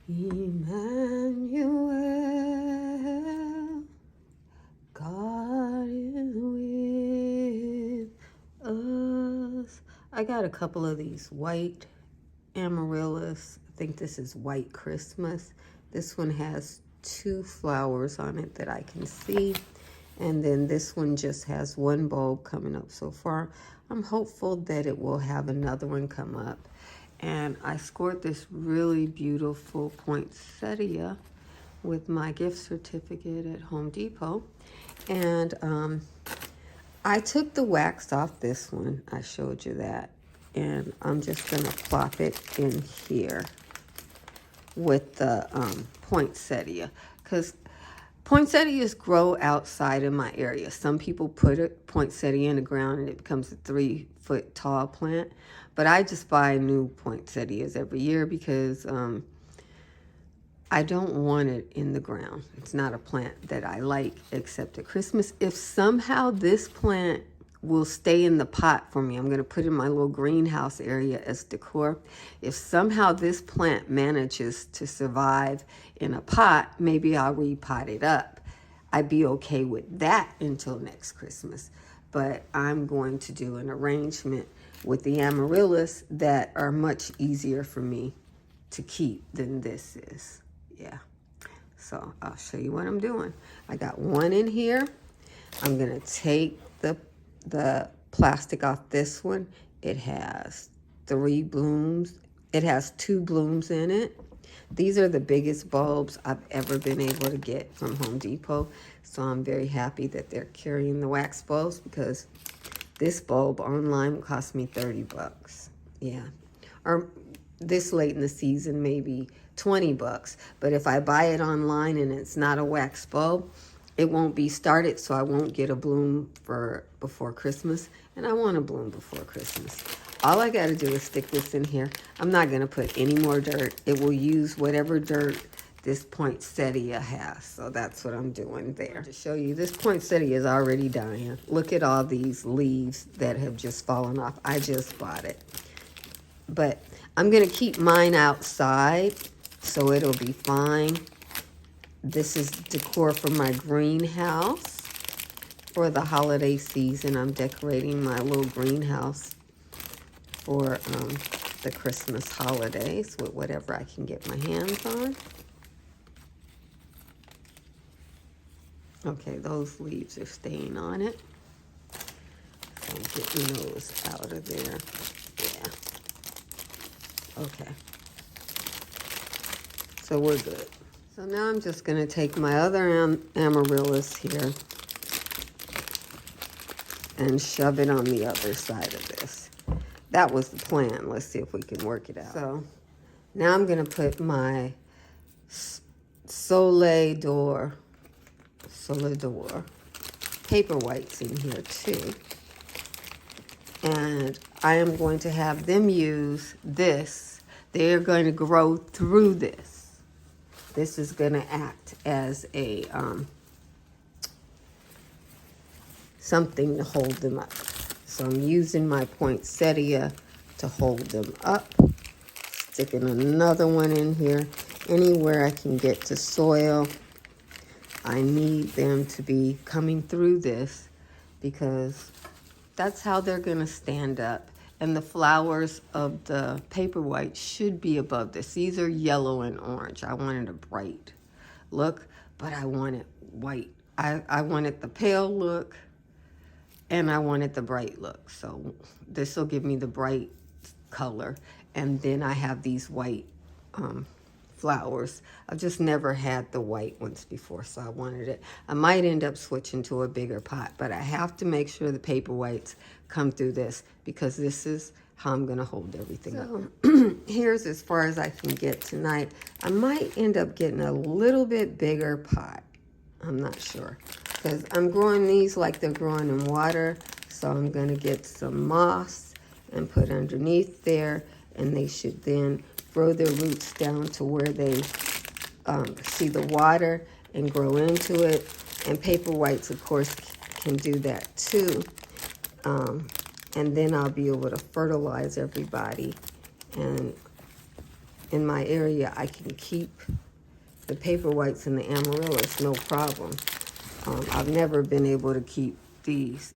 Emmanuel, God is with us. I got a couple of these white Amaryllis. I think this is White Christmas. This one has 2 flowers on it that I can see. And then this one just has 1 bulb coming up so far. I'm hopeful that it will have another one come up. And I scored this really beautiful poinsettia with my gift certificate at Home Depot. And I took the wax off this one. I showed you that. And I'm just going to plop it in here with the poinsettia. Because poinsettias grow outside in my area. Some people put a poinsettia in the ground and it becomes a 3-foot tall plant. But I just buy new poinsettias every year because I don't want it in the ground. It's not a plant that I like except at Christmas. If somehow this plant will stay in the pot for me, I'm going to put it in my little greenhouse area as decor. If somehow this plant manages to survive in a pot, maybe I'll repot it up. I'd be okay with that until next Christmas. But I'm going to do an arrangement with the Amaryllis that are much easier for me to keep than this is. Yeah. So I'll show you what I'm doing. I got 1 in here. I'm going to take the plastic off this one. It has 3 blooms. It has 2 blooms in it. These are the biggest bulbs I've ever been able to get from Home Depot. So I'm very happy that they're carrying the wax bulbs because this bulb online will cost me 30 bucks. Yeah. Or this late in the season, maybe 20 bucks. But if I buy it online and it's not a wax bulb, it won't be started, so I won't get a bloom for before Christmas. And I want a bloom before Christmas. All I got to do is stick this in here. I'm not going to put any more dirt. It will use whatever dirt this poinsettia has. So that's what I'm doing there. To show you, this poinsettia is already dying. Look at all these leaves that have just fallen off. I just bought it. But I'm going to keep mine outside, so it'll be fine. This is decor for my greenhouse. For the holiday season, I'm decorating my little greenhouse for the Christmas holidays with whatever I can get my hands on. Okay, those leaves are staying on it. So I'm getting those out of there. Yeah. Okay. So we're good. So now I'm just going to take my other Amaryllis here and shove it on the other side of this. That was the plan. Let's see if we can work it out. So now I'm going to put my Soledor Paperwhites in here too. And I am going to have them use this. They're going to grow through this. This is going to act as a something to hold them up. So I'm using my poinsettia to hold them up. Sticking another one in here. Anywhere I can get to soil, I need them to be coming through this because that's how they're going to stand up. And the flowers of the Paperwhite should be above this. These are yellow and orange. I wanted a bright look, but I wanted white. I wanted the pale look, and I wanted the bright look. So this will give me the bright color. And then I have these white flowers. I've just never had the white ones before, so I wanted it. I might end up switching to a bigger pot, but I have to make sure the Paperwhites come through this because this is how I'm going to hold everything up. Here's as far as I can get tonight. I might end up getting a little bit bigger pot. I'm not sure because I'm growing these like they're growing in water, so I'm going to get some moss and put underneath there, and they should then grow their roots down to where they see the water and grow into it. And Paperwhites, of course, can do that too. And then I'll be able to fertilize everybody and in my area, I can keep the Paperwhites and the Amaryllis, no problem. I've never been able to keep these.